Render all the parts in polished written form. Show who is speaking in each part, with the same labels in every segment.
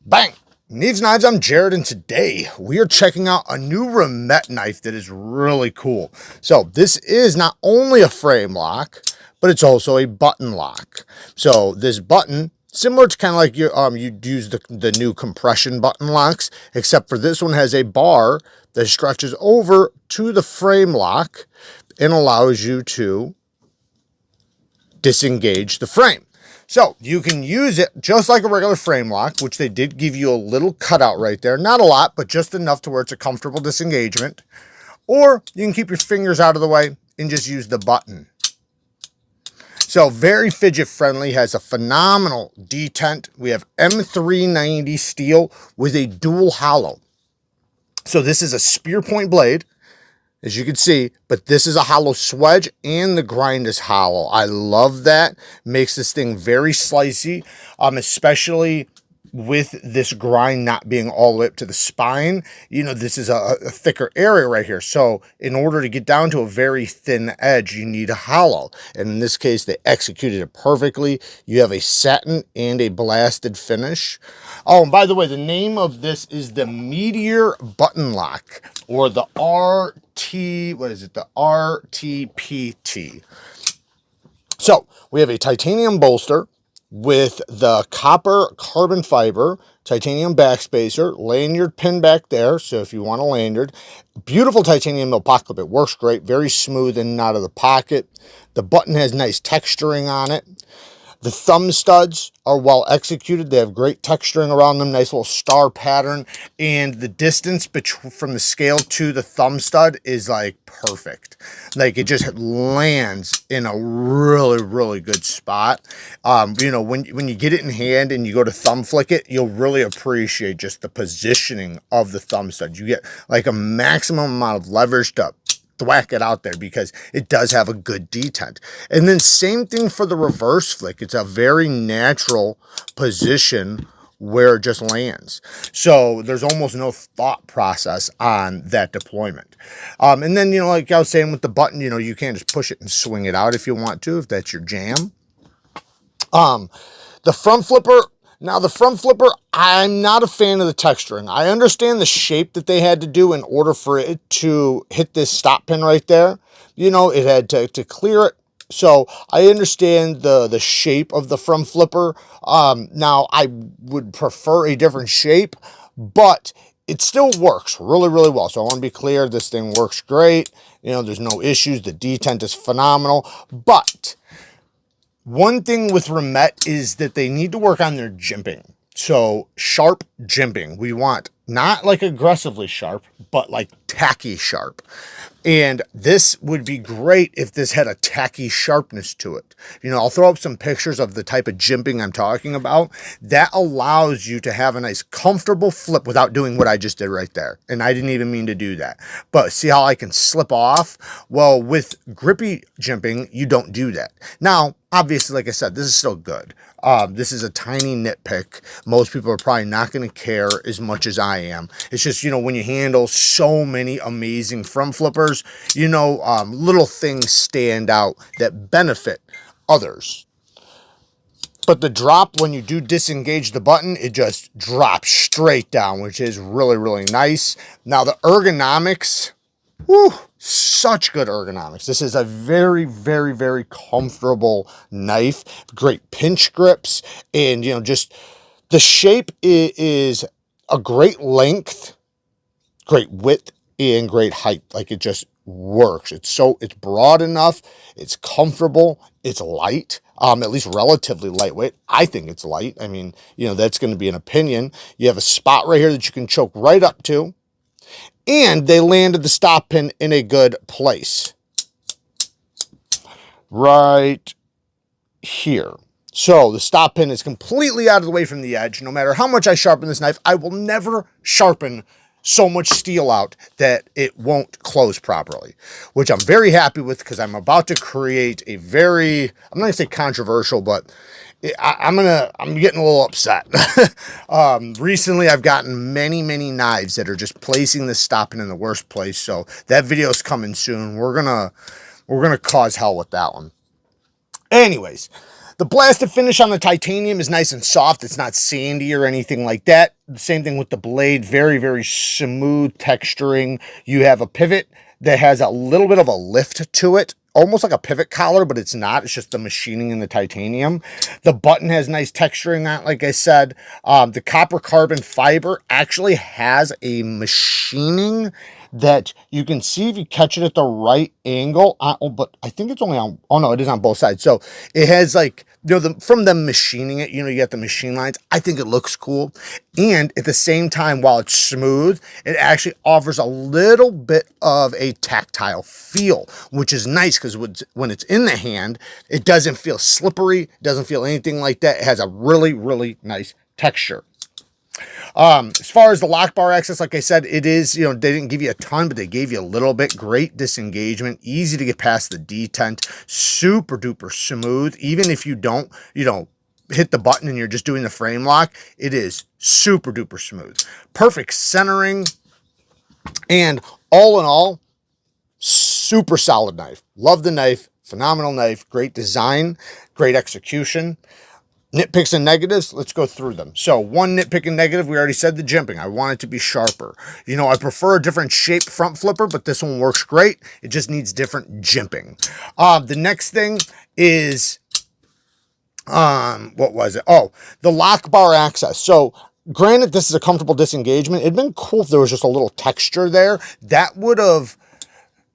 Speaker 1: Bang! Needs Knives, I'm Jared, and today we are checking out a new REMETTE knife that is really cool. So this is not only a frame lock, but it's also a button lock. So this button, similar to kind of like you'd use the new compression button locks, except for this one has a bar that stretches over to the frame lock and allows you to disengage the frame. So you can use it just like a regular frame lock, which they did give you a little cutout right there. Not a lot, but just enough to where it's a comfortable disengagement. Or you can keep your fingers out of the way and just use the button. So very fidget friendly, has a phenomenal detent. We have M390 steel with a dual hollow. So this is a spear point blade, as you can see, but this is a hollow swedge and the grind is hollow. I love that. Makes this thing very slicey, especially with this grind not being all the way up to the spine. You know, this is a thicker area right here. So in order to get down to a very thin edge, you need a hollow. And in this case, they executed it perfectly. You have a satin and a blasted finish. Oh, and by the way, the name of this is the METEOR button lock, or the the RTPT. So we have a titanium bolster with the copper carbon fiber, titanium backspacer, lanyard pin back there, so if you want a lanyard. Beautiful titanium mill pocket clip. It works great, very smooth in and out of the pocket. The button has nice texturing on it. The thumb studs are well executed. They have great texturing around them, nice little star pattern, and the distance from the scale to the thumb stud is like perfect. Like it just lands in a really, really good spot. You know, when you get it in hand and you go to thumb flick it, you'll really appreciate just the positioning of the thumb stud. You get like a maximum amount of leverage to thwack it out there because it does have a good detent. And then same thing for the reverse flick. It's a very natural position where it just lands. So there's almost no thought process on that deployment. And then, you know, like I was saying with the button, you know, you can just push it and swing it out if you want to, if that's your jam. The front flipper, now the front flipper, I'm not a fan of the texturing. I understand the shape that they had to do in order for it to hit this stop pin right there. You know, it had to clear it. So I understand the shape of the front flipper. Now I would prefer a different shape, but it still works really, really well. So I want to be clear, this thing works great. You know, there's no issues. The detent is phenomenal, but one thing with REMETTE is that they need to work on their jimping. So sharp jimping. We want not like aggressively sharp, but like tacky sharp. And this would be great if this had a tacky sharpness to it. You know, I'll throw up some pictures of the type of jimping I'm talking about. That allows you to have a nice comfortable flip without doing what I just did right there. And I didn't even mean to do that. But see how I can slip off? Well, with grippy jimping, you don't do that. Now, obviously, like I said, this is still good. This is a tiny nitpick. Most people are probably not going to care as much as I am. It's just, you know, when you handle so many amazing front flippers, you know, little things stand out that benefit others. But the drop, when you do disengage the button, it just drops straight down, which is really, really nice. Now, the ergonomics, whew, such good ergonomics. This is a very, very, very comfortable knife. Great pinch grips, and you know, just the shape is a great length, great width, and great height. Like it just works. It's broad enough, it's comfortable, it's light, at least relatively lightweight. I think it's light. I mean, you know, that's going to be an opinion. You have a spot right here that you can choke right up to. And they landed the stop pin in a good place. Right here. So the stop pin is completely out of the way from the edge. No matter how much I sharpen this knife, I will never sharpen so much steel out that it won't close properly, which I'm very happy with because I'm about to create a very, I'm not gonna say controversial, but I'm getting a little upset. Recently I've gotten many knives that are just placing the stop pin in the worst place. So that video is coming soon. We're gonna cause hell with that one. Anyways, The blasted finish on the titanium is nice and soft. It's not sandy or anything like that. The same thing with the blade. Very, very smooth texturing. You have a pivot that has a little bit of a lift to it, almost like a pivot collar, but it's not. It's just the machining in the titanium. The button has nice texturing on it, like I said. The copper carbon fiber actually has a machining that you can see if you catch it at the right angle. But I think it's only on, oh no, it is on both sides. So it has like, you know, from them machining it, you know, you get the machine lines. I think it looks cool. And at the same time, while it's smooth, it actually offers a little bit of a tactile feel, which is nice because when it's in the hand, it doesn't feel slippery, doesn't feel anything like that. It has a really, really nice texture. As far as the lock bar access, like I said, it is, you know, they didn't give you a ton, but they gave you a little bit. Great disengagement, easy to get past the detent, super duper smooth. Even if you don't, you know, hit the button and you're just doing the frame lock, it is super duper smooth. Perfect centering, and all in all, super solid knife. Love the knife, phenomenal knife, great design, great execution. Nitpicks and negatives, let's go through them. So one nitpick and negative, we already said the jimping. I want it to be sharper. You know, I prefer a different shaped front flipper, but this one works great. It just needs different jimping. The next thing is, what was it? Oh, the lock bar access. So granted, this is a comfortable disengagement. It'd been cool if there was just a little texture there. That would have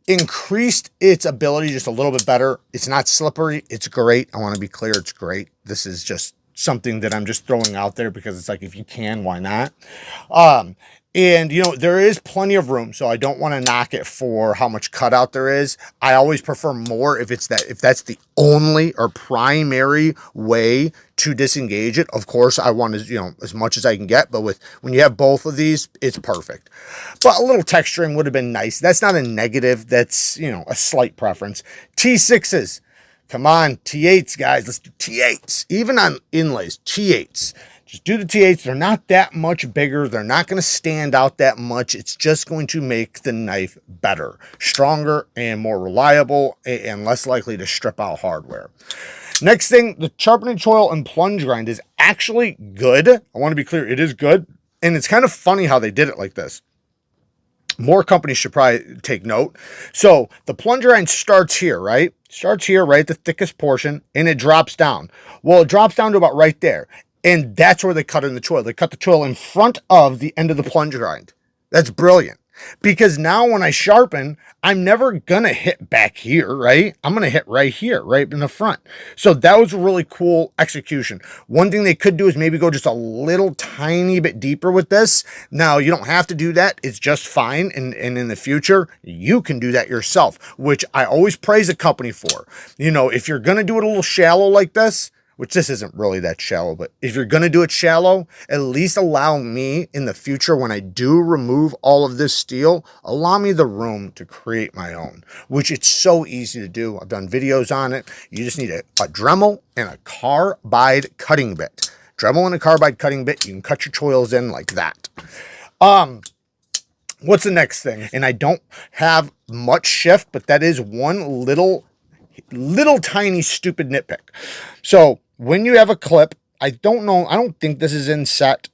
Speaker 1: increased its ability just a little bit better. It's not slippery. It's great. I want to be clear. It's great. This is just something that I'm just throwing out there because it's like, if you can, why not? And, you know, there is plenty of room, so I don't want to knock it for how much cutout there is. I always prefer more if that's the only or primary way to disengage it. Of course, I want as, you know, as much as I can get, but when you have both of these, it's perfect. But a little texturing would have been nice. That's not a negative. That's, you know, a slight preference. T6s. Come on, T8s, guys. Let's do T8s. Even on inlays, T8s. Just do the T8s. They're not that much bigger. They're not going to stand out that much. It's just going to make the knife better, stronger, and more reliable, and less likely to strip out hardware. Next thing, the sharpening choil and plunge grind is actually good. I want to be clear, it is good. And it's kind of funny how they did it like this. More companies should probably take note. So the plunge grind starts here, right? Starts here, right, the thickest portion, and it drops down. Well, it drops down to about right there. And that's where they cut in the choil. They cut the choil in front of the end of the plunge grind. That's brilliant. Because now when I sharpen, I'm never going to hit back here, right? I'm going to hit right here, right in the front. So that was a really cool execution. One thing they could do is maybe go just a little tiny bit deeper with this. Now, you don't have to do that. It's just fine. And in the future, you can do that yourself, which I always praise a company for. You know, if you're going to do it a little shallow like this, which this isn't really that shallow, but if you're going to do it shallow, at least allow me in the future, when I do remove all of this steel, allow me the room to create my own, which it's so easy to do. I've done videos on it. You just need a Dremel and a carbide cutting bit. Dremel and a carbide cutting bit. You can cut your choils in like that. What's the next thing? And I don't have much shift, but that is one little tiny stupid nitpick. So when you have a clip, I don't think this is inset.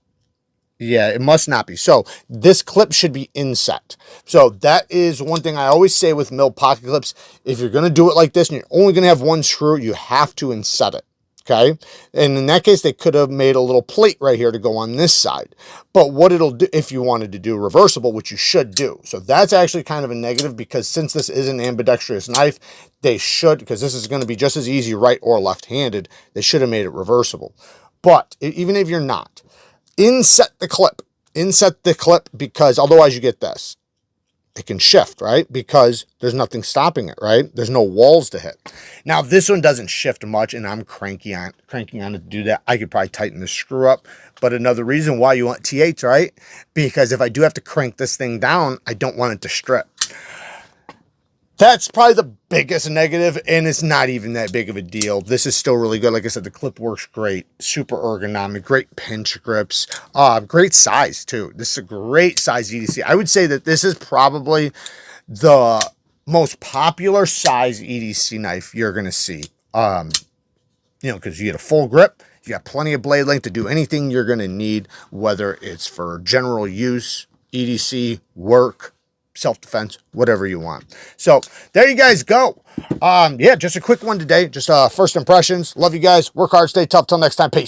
Speaker 1: Yeah, it must not be. So this clip should be inset. So that is one thing I always say with milled pocket clips. If you're going to do it like this and you're only going to have one screw, you have to inset it. Okay. And in that case, they could have made a little plate right here to go on this side. But what it'll do, if you wanted to do reversible, which you should do. So that's actually kind of a negative, because since this is an ambidextrous knife, they should, because this is going to be just as easy right or left-handed, they should have made it reversible. But even if you're not, inset the clip, because otherwise you get this. It can shift, right? Because there's nothing stopping it, right? There's no walls to hit. Now, this one doesn't shift much, and I'm cranking on it to do that. I could probably tighten the screw up. But another reason why you want T8s, right? Because if I do have to crank this thing down, I don't want it to strip. That's probably the biggest negative, and it's not even that big of a deal. This is still really good. Like I said, the clip works great. Super ergonomic, great pinch grips, great size too. This is a great size EDC. I would say that this is probably the most popular size EDC knife you're going to see. you know, because you get a full grip, you got plenty of blade length to do anything you're going to need, whether it's for general use, EDC, work, self-defense, whatever you want. So there you guys go. Yeah, just a quick one today. Just first impressions. Love you guys. Work hard, stay tough. Till next time. Peace.